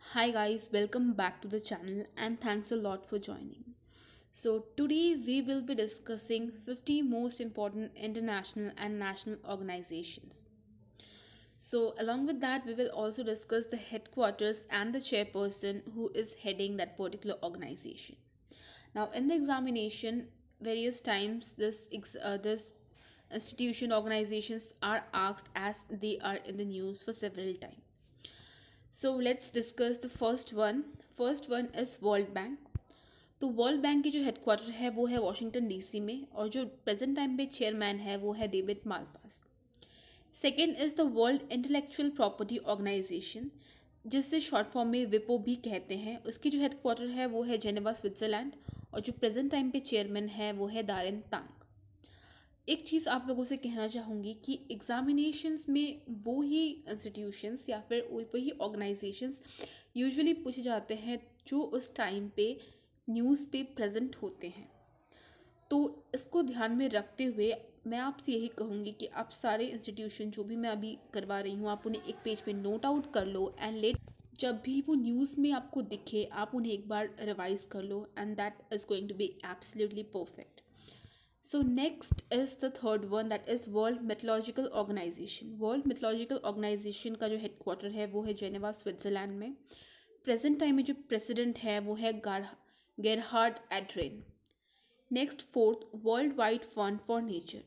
Hi guys, welcome back to the channel and thanks a lot for joining. So today we will be discussing 50 most important international and national organizations. So along with that we will also discuss the headquarters and the chairperson who is heading that particular organization. Now in the examination various times this institution organizations are asked as they are in the news for several times. So let's discuss the first one. First one is world bank. तो world bank की जो headquarter है वो है Washington DC में और जो present time पे चेयरमैन है वो है David Malpass. Second is the World Intellectual Property Organisation जिससे शॉर्ट फॉर्म में विपो भी कहते हैं. उसकी जो हेडक्वार्टर है वो है जेनेवा स्विट्ज़रलैंड और जो प्रेजेंट टाइम पे चेयरमैन है वो है दारेन तांग. एक चीज़ आप लोगों से कहना चाहूँगी कि एग्ज़ामिनेशंस में वो ही इंस्टीट्यूशंस या फिर वही ऑर्गेनाइजेशंस यूजुअली पूछे जाते हैं जो उस टाइम पे न्यूज़ पे प्रेजेंट होते हैं. तो इसको ध्यान में रखते हुए मैं आपसे यही कहूँगी कि आप सारे इंस्टीट्यूशन जो भी मैं अभी करवा रही हूँ आप उन्हें एक पेज पे नोट आउट कर लो एंड लेट जब भी वो न्यूज़ में आपको दिखे आप उन्हें एक बार रिवाइज कर लो and that is going to be absolutely perfect. So next is the third one that is World Meteorological Organization. World Meteorological Organization का जो हेडक्वार्टर है वो है जेनेवा स्विट्ज़रलैंड में. प्रेजेंट टाइम में जो प्रेसिडेंट है वो है Gerhard Adrienne. Next fourth world wide fund for nature.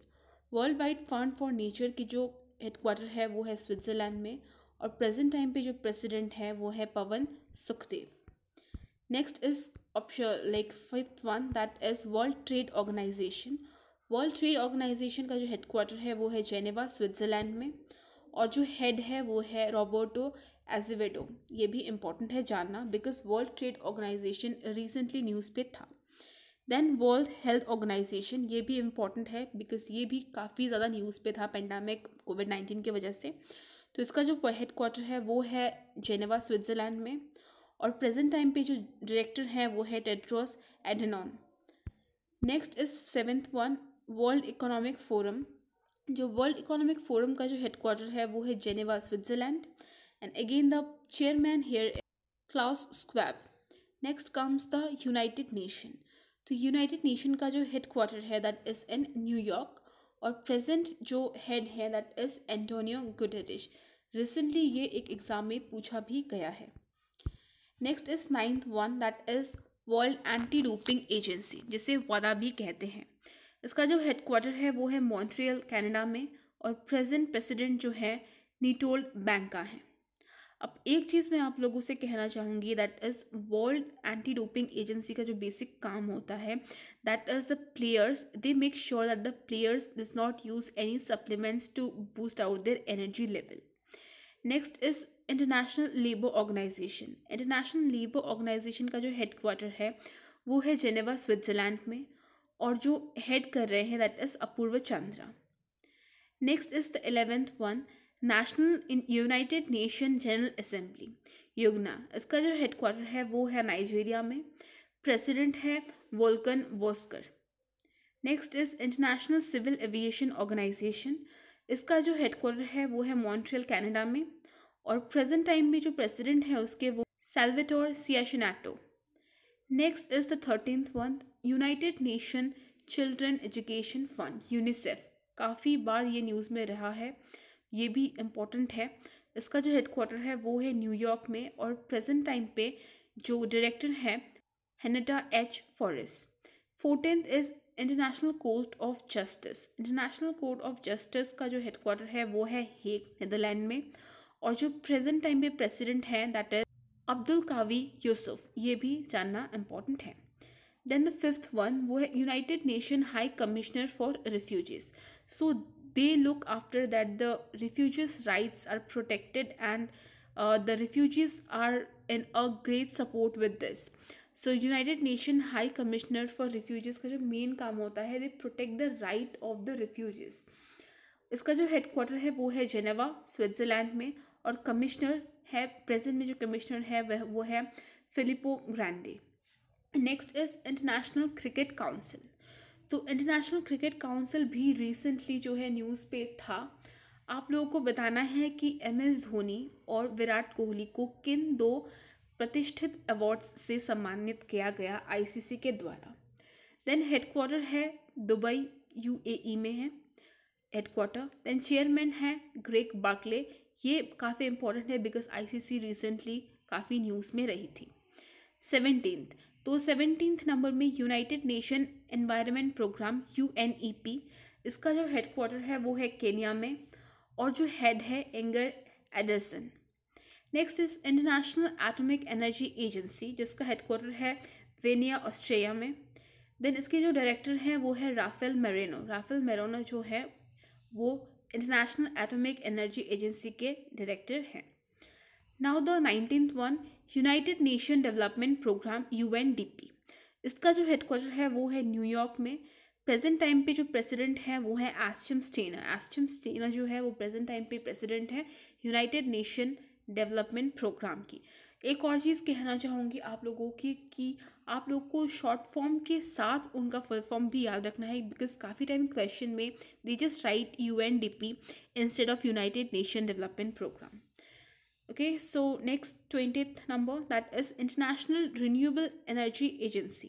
World wide fund for nature की जो हेडक्वार्टर है वो है स्विट्ज़रलैंड में और प्रेजेंट टाइम पे जो प्रेसिडेंट है वो है Pawan Sukhdev. Next is option fifth one that is World Trade Organization. World Trade Organization का जो हेडक्वार्टर है वो है जेनेवा स्विट्ज़रलैंड में और जो हेड है वो है रॉबर्टो एजेवेडो. ये भी इंपॉर्टेंट है जानना because World Trade Organisation recently news पे था. देन वर्ल्ड हेल्थ ऑर्गेनाइजेशन ये भी इम्पॉर्टेंट है बिकॉज ये भी काफ़ी ज़्यादा न्यूज़ पे था पेंडेमिक कोविड-19 की वजह से. तो इसका जो हेडक्वार्टर है वो है जेनेवा स्विट्ज़रलैंड में और प्रेजेंट टाइम पे जो डायरेक्टर है वो है Tedros Adhanom. Next is seventh one World Economic Forum. जो वर्ल्ड इकोनॉमिक फोरम का जो हेडक्वार्टर है वो है Geneva Switzerland and again the chairman here Klaus Schwab. Next comes the United Nation. तो यूनाइटेड नेशन का जो हेडक्वार्टर है दैट इज़ इन न्यूयॉर्क और प्रेजेंट जो हेड है that is Antonio Guterres. Recently ये एक एग्ज़ाम में पूछा भी गया है. Next is ninth one that is world Anti Doping agency जिसे वादा भी कहते हैं. इसका जो हेडक्वार्टर है वो है मॉन्ट्रियल कनाडा में और प्रेजेंट प्रेसिडेंट जो है नीटोल बैंका है. अब एक चीज़ मैं आप लोगों से कहना चाहूँगी that is World Anti Doping Agency का जो बेसिक काम होता है that is the players they make sure that the players does not use any supplements to boost out their energy level. Next is International Labour Organisation. International Labour Organisation का जो headquarter है वो है Geneva Switzerland में और जो head कर रहे हैं that is Apurva Chandra. Next is the 11th one National in United Nation General Assembly युगना. इसका जो हेडक्वार्टर है वो है नाइजीरिया में. प्रेसिडेंट है Volkan Bozkir. Next is International Civil Aviation Organization. इसका जो हेडक्वार्टर है वो है मॉन्ट्रियल कनाडा में और प्रेजेंट टाइम में जो प्रेसिडेंट है उसके वो सैल्वाटोर सियाशिनाटो. Next is the 13th one United Nation Children Education Fund UNICEF. काफ़ी बार ये न्यूज़ में रहा है, ये भी इम्पोर्टेंट है. इसका जो हेडक्वार्टर है वो है न्यूयॉर्क में और प्रेजेंट टाइम पे जो डायरेक्टर है Henrietta H Fore. 14th is International Court of Justice. International Court of Justice का जो हेडक्वार्टर है वो है हेग नीदरलैंड में और जो प्रेजेंट टाइम पे प्रेसिडेंट है दैट इज अब्दुल कावी यूसुफ. ये भी जानना इम्पॉर्टेंट है. देन द फिफ्थ वन वो है United Nation High Commissioner for Refugees. So they look after that the refugees rights are protected and the refugees are in a great support with this. So United Nation High Commissioner for Refugees का जो main काम होता है they protect the right of the refugees. इसका जो headquarter है वो है जेनेवा स्विट्ज़रलैंड में और कमिश्नर है प्रेजेंट में जो कमिश्नर है वह वो है Filippo Grande. Next is international cricket council. तो इंटरनेशनल क्रिकेट काउंसिल भी रिसेंटली जो है न्यूज़ पे था. आप लोगों को बताना है कि एम एस धोनी और विराट कोहली को किन दो प्रतिष्ठित अवार्ड्स से सम्मानित किया गया आईसीसी के द्वारा। देन हेडक्वार्टर है दुबई, यूएई में है हेडक्वार्टर। देन चेयरमैन है ग्रेग बार्कले। ये काफ़ी इंपॉर्टेंट है बिकॉज आईसीसी रिसेंटली काफ़ी न्यूज़ में रही थी। 17th, तो 17th नंबर में United Nation Environment Programme UNEP, इसका जो हेडक्वार्टर है वो है केन्या में और जो हेड है anger Anderson. Next is international Atomic Energy agency, जिसका हेडक्वार्टर है वेनिया, ऑस्ट्रेलिया में। देन इसके जो डायरेक्टर हैं वो है राफेल मेरेनो। राफेल मेरेनो जो है वो इंटरनेशनल एटॉमिक एनर्जी एजेंसी के डायरेक्टर हैं। Now the 19th one, United Nation Development Programme UNDP, इसका जो हेडक्वार्टर है वो है न्यूयॉर्क में। प्रेजेंट टाइम पे जो प्रेसिडेंट है वो है एस्टम स्टेनर। एस्टम स्टेनर जो है वो प्रेजेंट टाइम पे प्रेसिडेंट है यूनाइटेड नेशन डेवलपमेंट प्रोग्राम की। एक और चीज़ कहना चाहूँगी आप लोगों की कि आप लोग को शॉर्ट फॉर्म के साथ उनका फुल फॉर्म भी याद रखना है बिकॉज काफ़ी टाइम क्वेश्चन में they just write UNDP instead of United Nation Development Programme. Okay, so next 20th number, that is International Renewable Energy Agency.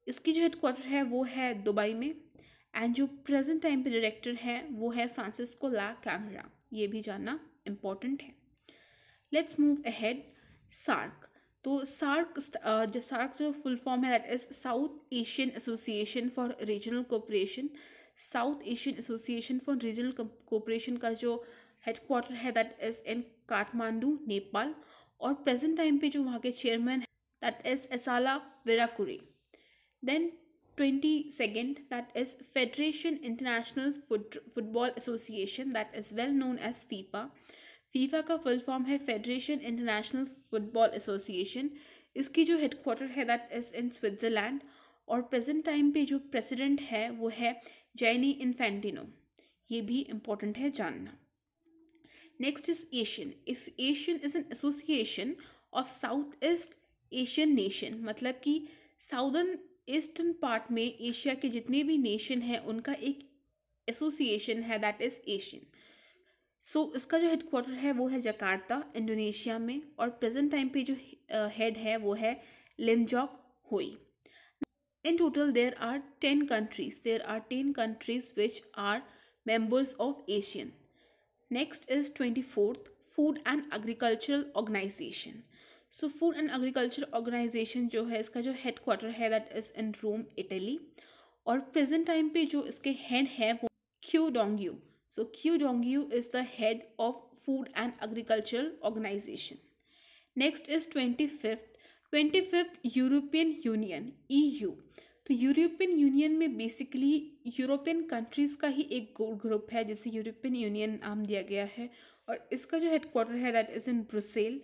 इसकी जो हेडक्वार्टर है वो है दुबई में एंड जो प्रेजेंट टाइम पे डायरेक्टर है वो है फ्रांसिस्को ला कैमरा। ये भी जानना इम्पॉर्टेंट है। Let's move ahead. सार्क, तो सार्क जो फुल फॉर्म है that is South Asian Association for Regional Cooperation. South Asian Association for Regional Cooperation का जो हेडक्वार्टर है that is in Kathmandu, Nepal और प्रेजेंट टाइम पे जो वहाँ के chairman that is Esala Weerakoon. Then 22nd, that is Federation International Football Association that is well known as FIFA. FIFA का full form है फेडरेशन इंटरनेशनल फुटबॉल एसोसिएशन। इसकी जो हेडक्वार्टर है दैट इज इन स्विट्जरलैंड और प्रेजेंट टाइम पे जो president है वो है जैनी इन्फेंटिनो। ये भी इम्पोर्टेंट है जानना। Next is ASEAN. इस ASEAN is an Association of South East Asian Nation, मतलब कि साउदर्न ईस्टर्न पार्ट में एशिया के जितने भी नेशन हैं उनका एक एसोसिएशन है दैट इज एशियन। सो इसका जो हेडक्वार्टर है वो है जकार्ता, इंडोनेशिया में और प्रेजेंट टाइम पे जो हेड है वो है लिमजॉक होई। In total, there are 10 countries. There are 10 countries which are members of ASEAN. Next is 24th, Food and Agricultural Organization. So Food and Agriculture Organization जो है इसका जो headquarter है that is in Rome, Italy और present time पे जो इसके head है वो Q Dongyu. So Q Dongyu is the head of Food and Agricultural Organization. Next is 25th European union EU। तो यूरोपियन यूनियन में बेसिकली यूरोपियन कंट्रीज़ का ही एक ग्रुप है जिसे यूरोपियन यूनियन नाम दिया गया है और इसका जो हेडक्वार्टर है that is in Brussels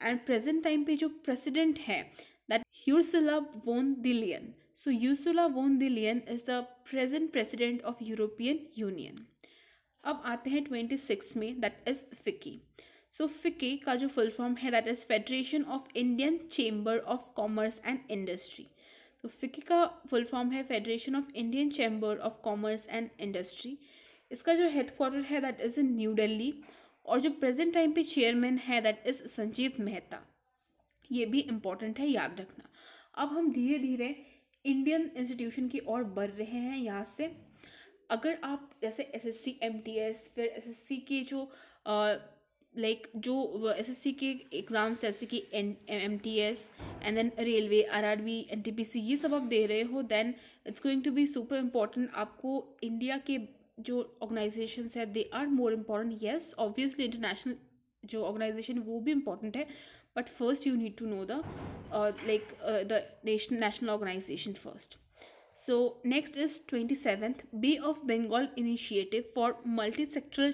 and present time पे जो प्रेसिडेंट है that यूर्सुला von der लियन। So Ursula von der Leyen is the present president of European Union. अब आते हैं 26 में that is FICCI. So FICCI का जो फुल फॉर्म है that is Federation of Indian Chamber of Commerce and Industry. तो FICCI का full form है Federation of Indian Chamber of Commerce and Industry. इसका जो हेडक्वार्टर है that is in New Delhi और जो प्रेजेंट टाइम पे चेयरमैन है दैट इज़ संजीव मेहता। ये भी इम्पॉर्टेंट है, याद रखना। अब हम धीरे धीरे इंडियन इंस्टीट्यूशन की ओर बढ़ रहे हैं यहाँ से। अगर आप जैसे एसएससी एमटीएस फिर एसएससी के जो जो एसएससी के एग्ज़ाम्स जैसे कि MTS and then railway, RRB, NTPC ये सब आप दे रहे हो then it's going to be super important. आपको इंडिया के जो ऑर्गेनाइजेशंस है they are more important. Yes obviously international जो ऑर्गेनाइजेशन वो भी इम्पॉर्टेंट है but first you need to know the the national organisation first. So next is 27th, Bay of Bengal Initiative for Multi-Sectoral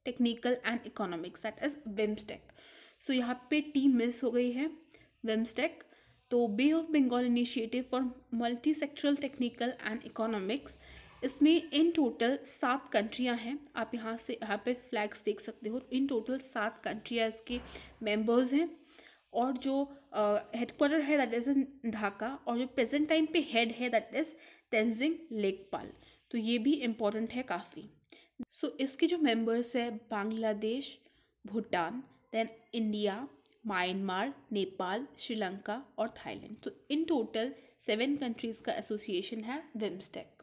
Technical and Economics, that is WIMSTEC. So यहाँ पे T miss हो गई है WIMSTEC। तो Bay of Bengal Initiative for Multi-Sectoral Technical and Economics, इसमें इन total 7 कंट्रियाँ हैं। आप यहाँ पे फ्लैग्स देख सकते हो। इन टोटल 7 कंट्रियाँ इसके मेंबर्स हैं और जो हेडक्वार्टर है दैट इज़ इन ढाका और जो प्रेजेंट टाइम पे हेड है दैट इज़ तेंजिंग लेकपाल। तो ये भी इम्पॉर्टेंट है काफ़ी। सो इसके जो मेंबर्स है Bangladesh, Bhutan, then India, Myanmar, Nepal, Sri Lanka और थाईलैंड। तो इन टोटल 7 कंट्रीज़ का एसोसिएशन है BIMSTEC.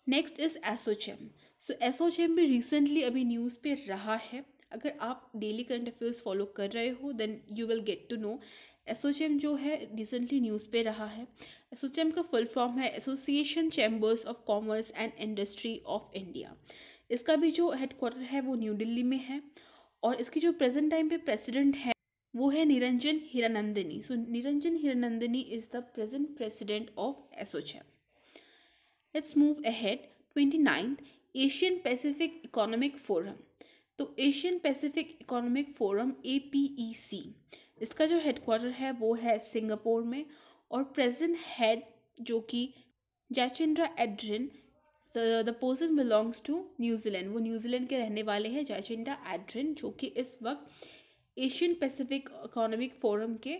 Next is ASSOCHAM. So ASSOCHAM भी रिसेंटली अभी न्यूज़ पे रहा है। अगर आप डेली करंट अफेयर्स फॉलो कर रहे हो then you will get to know. ASSOCHAM जो है रिसेंटली न्यूज़ पे रहा है। एसोचैम का फुल फॉर्म है Association Chambers of Commerce and Industry of India. इसका भी जो हेडक्वार्टर है वो न्यू दिल्ली में है और इसकी जो प्रेजेंट टाइम पे प्रेसिडेंट है वो है Niranjan Hiranandani. So Niranjan Hiranandani is the present president of ASSOCHAM. Let's move ahead. 29th Asian Pacific Economic Forum. तो Asian Pacific Economic Forum APEC, इसका जो हेडक्वार्टर है वो है सिंगापुर में और प्रेजेंट हेड जो कि Jacinda Ardern, the person belongs to New Zealand. वो न्यूजीलैंड के रहने वाले हैं जैचिंड्रा एड्रिन, जो कि इस वक्त एशियन पैसिफिक इकोनॉमिक फोरम के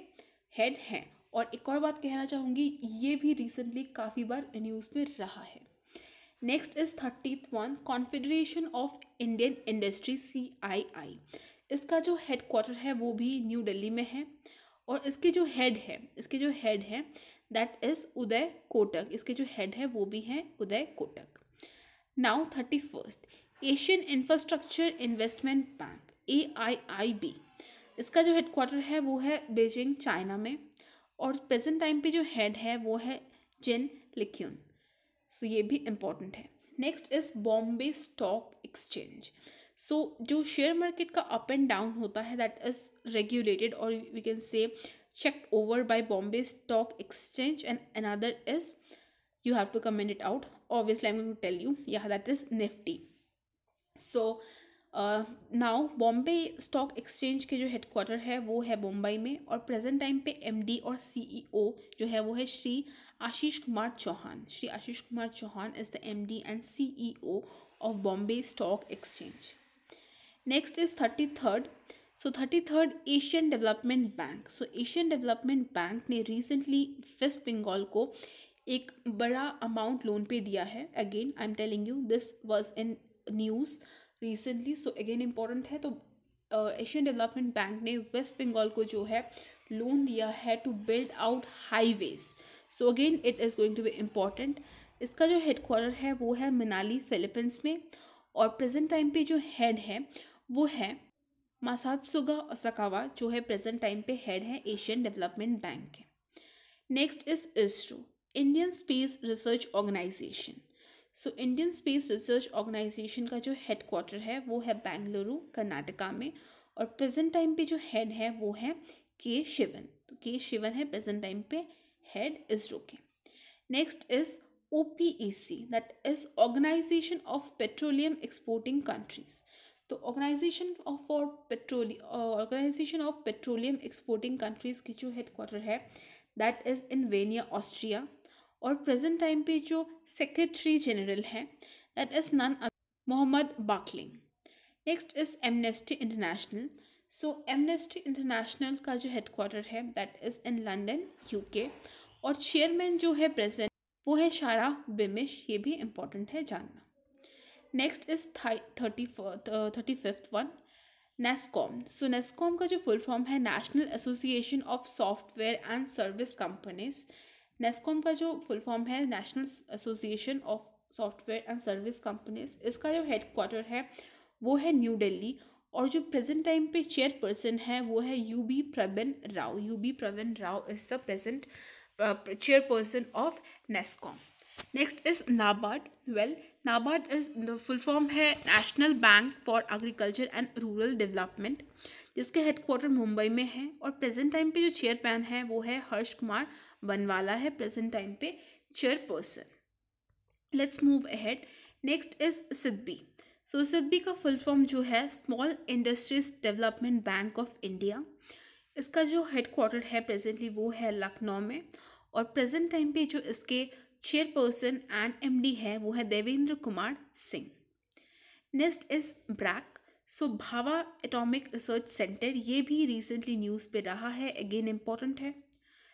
हेड हैं। और एक और बात कहना चाहूँगी, ये भी रिसेंटली काफ़ी बार न्यूज़ में रहा है। Next is 31 confederation of Indian industry CII। इसका जो हेडक्वार्टर है वो भी न्यू दिल्ली में है और इसके जो हेड है दैट इज उदय कोटक। इसके जो हेड है वो भी हैं Uday Kotak. Now 31st Asian Infrastructure Investment Bank AIIB। इसका जो हेडक्वार्टर है वो है बीजिंग चाइना में और प्रेजेंट टाइम पे जो हेड है वो है जिन लिक्यून। सो ये भी इम्पॉर्टेंट है। Next is Bombay Stock Exchange. So जो शेयर मार्केट का अप एंड डाउन होता है दैट इज रेगुलेटेड और we can say checked over by Bombay Stock Exchange, and another is you have to comment it out. Obviously, I'm going to tell you. Yeah, that is Nifty. So now Bombay Stock Exchange के जो headquarter है वो है मुंबई में और present time पे MD और CEO जो है वो है Shri Ashish Kumar Chauhan. Shri Ashish Kumar Chauhan is the MD and CEO of Bombay Stock Exchange. Next is 33rd। So 33rd Asian Development Bank. So Asian Development Bank ने रिसेंटली वेस्ट बंगाल को एक बड़ा अमाउंट लोन पे दिया है। Again I am telling you this was in news recently, so again important है। तो Asian Development Bank ने वेस्ट बंगाल को जो है लोन दिया है to build out highways. So again it is going to be important. इसका जो हेडक्वार्टर है वो है मनाली फिलीपींस में और प्रेजेंट टाइम पे जो हेड है वो है मासात्सुगा ओसाकावा, जो है प्रेजेंट टाइम पे हेड है एशियन डेवलपमेंट बैंक के। Next is ISRO, Indian Space Research Organisation. So Indian Space Research Organisation का जो हेडक्वार्टर है वो है बेंगलुरु कर्नाटका में और प्रेजेंट टाइम पे जो हेड है वो है के शिवन। तो के शिवन है प्रेजेंट टाइम पे हेड इसरो के। Next is OPEC, that is Organization of Petroleum Exporting Countries. तो Organization of Petroleum Exporting Countries की जो हेडक्वार्टर है that is in Vienna Austria और प्रेजेंट टाइम पे जो सेक्रेटरी जनरल है दैट इज नन मोहम्मद बाकलिंग। Next is Amnesty International. So Amnesty International का जो हेडक्वार्टर है that is in London UK और चेयरमैन जो है प्रेजेंट वो है शारा बिमिश। ये भी इम्पॉर्टेंट है जानना। Next is 35th one NASSCOM. So NASSCOM का जो फुल फॉर्म है national association of software and service companies. NASSCOM का जो फुल फॉर्म है national association of software and service companies. इसका जो हेडक्वार्टर है वो है न्यू दिल्ली और जो प्रेजेंट टाइम पे चेयरपर्सन है वो है UB Praveen Rao. UB Praveen Rao is the present chairperson of NESCOM. Next is NABARD. Well, NABARD is the full form है National Bank for Agriculture and Rural Development, जिसके हेडक्वार्टर मुंबई में है और प्रेजेंट टाइम पे जो चेयरमैन है वो है हर्ष कुमार बनवाला है प्रेजेंट टाइम पे chairperson. Let's move ahead. Next is SIDBI. So SIDBI का फुल फॉर्म जो है Small Industries Development Bank of India. इसका जो हेडक्वार्टर है प्रेजेंटली वो है लखनऊ में और प्रेजेंट टाइम पे जो इसके चेयरपर्सन एंड MD है वो है Devendra Kumar Singh. Next is BARC. So Bhabha Atomic Research Centre, ये भी रिसेंटली न्यूज़ पे रहा है। अगेन इम्पॉर्टेंट है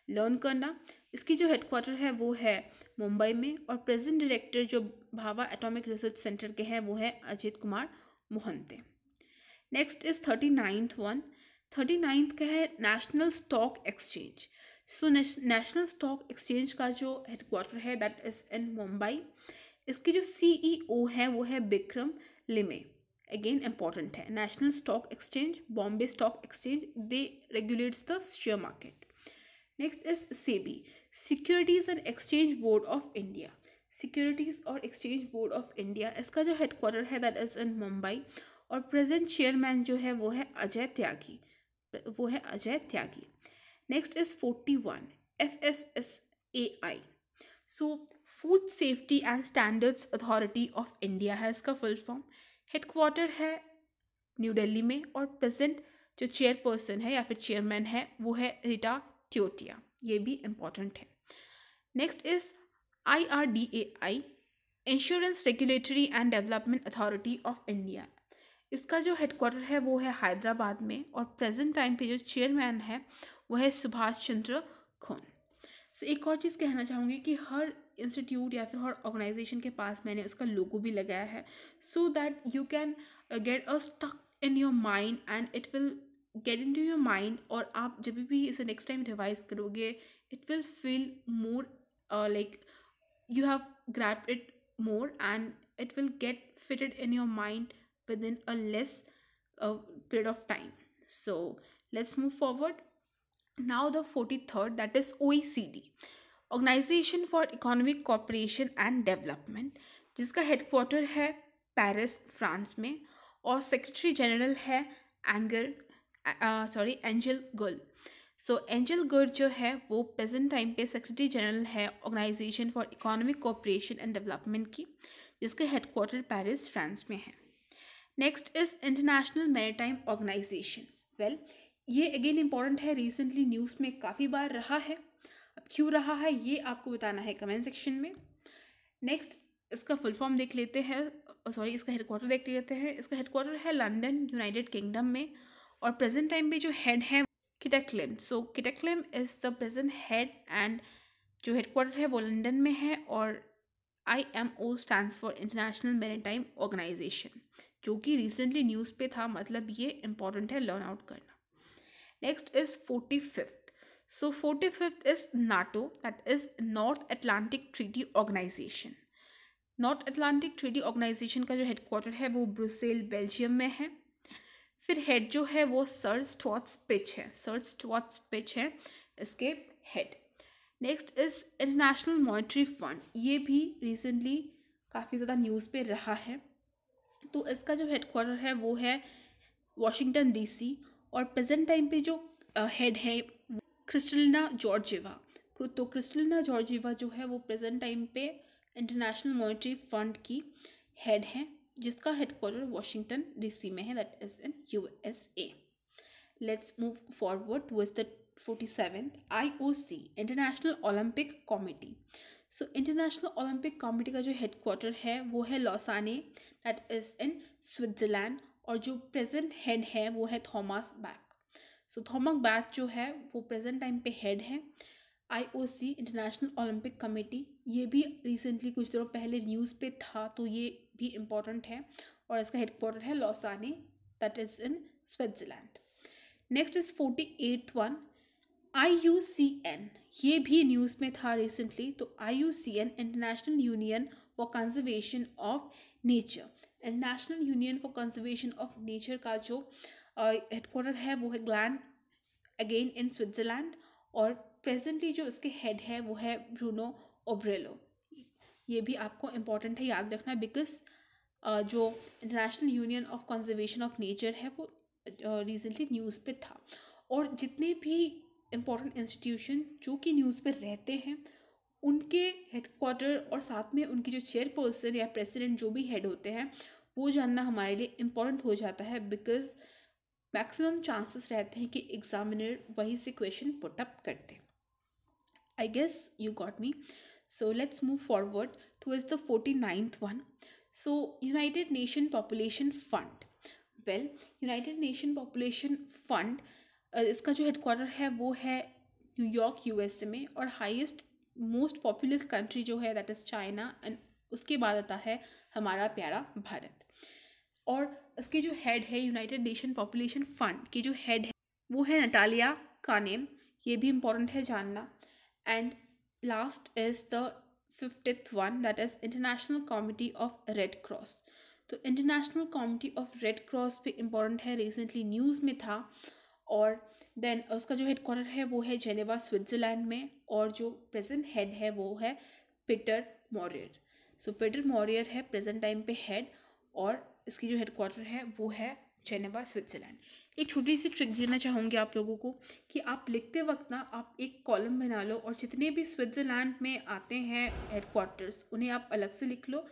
लर्न करना। इसकी जो हेडक्वार्टर है वो है मुंबई में और प्रेजेंट डायरेक्टर जो भाभा एटॉमिक रिसर्च सेंटर के हैं वो है Ajit Kumar Mohanty. Next is 39th one 39th का है National Stock Exchange. So National Stock Exchange का जो हेडक्वार्टर है दैट इज इन मुंबई। इसके जो सीईओ है वो है बिक्रम लिमे। अगेन इंपॉर्टेंट है, National Stock exchange, Bombay Stock exchange, they regulates the share market. Next is SEBI, securities and exchange board of India. Securities और एक्सचेंज बोर्ड ऑफ इंडिया, इसका जो हेडक्वार्टर है दैट इज इन मुंबई और प्रेजेंट चेयरमैन जो है वो है अजय त्यागी, वो है Ajay Tyagi. Next is 41 FSSAI। So Food Safety and Standards Authority of India है इसका फुल फॉर्म। हेडक्वार्टर है न्यू दिल्ली में और प्रेजेंट जो चेयरपर्सन है या फिर चेयरमैन है वो है रीटा ट्योटिया, ये भी इम्पॉर्टेंट है। Next is IRDAI, insurance regulatory and development authority of India. इसका जो हेडक्वार्टर है वो है हैदराबाद में और प्रेजेंट टाइम पे जो चेयरमैन है वो है सुभाष चंद्र खोन। सो एक और चीज़ कहना चाहूँगी कि हर इंस्टीट्यूट या फिर हर ऑर्गेनाइजेशन के पास मैंने उसका लोगो भी लगाया है so that you can get a stuck in your mind and it will get in to your mind, और आप जब भी इसे नेक्स्ट टाइम रिवाइज करोगे it will feel more like you have grabbed it more and it will get fitted in your mind within a less period of time. So let's move forward. Now the 43rd, that is OECD, Organization for Economic Cooperation and Development, जिसका headquarter है Paris France में और secretary general है angel गुल। सो angel गुल जो है वो प्रेजेंट टाइम पे सेक्रेटरी जनरल है Organisation for Economic Cooperation and Development की, जिसका हेडक्वार्टर पेरिस फ्रांस में है। Next is International Maritime Organisation. Well ये अगेन इंपॉर्टेंट है, रिसेंटली न्यूज़ में काफ़ी बार रहा है। अब क्यों रहा है ये आपको बताना है कमेंट सेक्शन में। नेक्स्ट इसका फुल फॉर्म देख लेते हैं, इसका हेडक्वार्टर देख लेते हैं। इसका हेडक्वार्टर है लंदन यूनाइटेड किंगडम में और प्रेजेंट टाइम पे जो हेड है Kitack Lim. So Kitack Lim is the present head and जो हेडक्वार्टर है वो लंदन में है और IMO stands for International Maritime Organization, जो कि रिसेंटली न्यूज़ पे था, मतलब ये इंपॉर्टेंट है लर्न आउट करना। Next is 45th। So 45th is NATO, that is North Atlantic Treaty Organisation. North Atlantic Treaty Organisation का जो हेडक्वार्टर है वो ब्रुसेल बेल्जियम में है। फिर हेड जो है वो सर स्टुअर्ट स्पिच है, सर स्टुअर्ट स्पिच है इसके head. Next is international monetary fund, ये भी रिसेंटली काफ़ी ज़्यादा न्यूज़ पे रहा है। तो इसका जो हेडक्वार्टर है वो है वॉशिंगटन DC और प्रेजेंट टाइम पे जो हेड है क्रिस्टलिना जॉर्जिवा। तो क्रिस्टलिना जॉर्जिवा जो है वो प्रेजेंट टाइम पे इंटरनेशनल मॉनेटरी फंड की हेड है, जिसका हेडक्वार्टर वॉशिंगटन DC में है, that is in USA। Let's move forward towards the 47th IOC, international Olympic committee. So international Olympic committee का जो हेडक्वार्टर है वो है Lausanne, that is in Switzerland और जो प्रेजेंट हेड है वो है थॉमस बैक। सो थॉमस बैक जो है वो प्रेजेंट टाइम पे हेड है IOC, इंटरनेशनल ओलंपिक कमेटी। ये भी रिसेंटली कुछ दिनों पहले न्यूज़ पे था, तो ये भी इम्पॉर्टेंट है और इसका हेडक्वार्टर है Lausanne, that is in Switzerland. Next is 48th one IUCN, ये भी न्यूज़ में था रिसेंटली। तो IUCN, International Union for Conservation of Nature. International Union for Conservation of Nature का जो हेडक्वार्टर है वो है ग्लैन, अगेन इन स्विट्जरलैंड और प्रेजेंटली जो इसके हेड है वो है ब्रूनो ओब्रेलो। ये भी आपको इम्पॉर्टेंट है याद रखना, बिकॉज जो international union of conservation of nature है वो रिसेंटली न्यूज़ पे था। और जितने भी इम्पॉर्टेंट इंस्टीट्यूशन जो कि न्यूज़ पे रहते हैं उनके हेडक्वार्टर और साथ में उनकी जो चेयरपर्सन या प्रेसिडेंट जो भी हेड होते हैं वो जानना हमारे लिए इम्पॉर्टेंट हो जाता है, बिकॉज मैक्सिमम चांसेस रहते हैं कि एग्जामिनर वही से क्वेश्चन पुट अप करते हैं। I guess you got me. So let's move forward towards the 49th one. So United Nation Population Fund. Well United Nation Population Fund, इसका जो हेडक्वार्टर है वो है न्यूयॉर्क USA में और हाईएस्ट मोस्ट पॉपुलस कंट्री जो है दैट इज़ चाइना एंड उसके बाद आता है हमारा प्यारा भारत। और इसके जो हेड है यूनाइटेड नेशन पॉपुलेशन फंड के जो हेड है वो है नटालिया कानेम, ये भी इम्पोर्टेंट है जानना. And last is the 50th one, that is International Committee of Red Cross. तो International Committee of Red Cross भी इम्पोर्टेंट है, रिसेंटली न्यूज़ में था. और देन उसका जो हेड क्वार्टर है वो है जेनेवा स्विट्ज़रलैंड में, और जो प्रेजेंट हेड है वो है पीटर मॉरियर. सो पीटर मॉरियर है प्रेजेंट टाइम पे हेड, और इसकी जो हेड क्वार्टर है वो है जेनेवा स्विट्ज़रलैंड. एक छोटी सी ट्रिक देना चाहूँगी आप लोगों को कि आप लिखते वक्त ना आप एक कॉलम बना लो, और जितने भी स्विट्ज़रलैंड में आते हैं हेड क्वार्टर्स उन्हें आप अलग से लिख लो,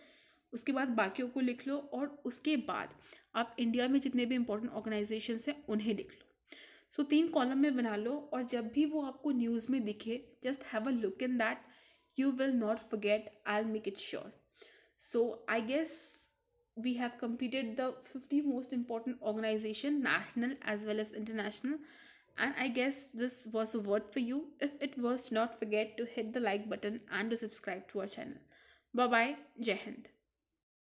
उसके बाद बाकियों को लिख लो, और उसके बाद आप इंडिया में जितने भी इंपॉर्टेंट ऑर्गेनाइजेशंस हैं उन्हें लिख लो. सो 3 कॉलम में बना लो, और जब भी वो आपको न्यूज़ में दिखे just have a look in that, you will not forget, I'll make it sure. So I guess we have completed the 50 most important organization, national as well as international, and I guess this was a word for you. If it was, not forget to hit the like button and to subscribe to our channel. Bye bye. Jai Hind.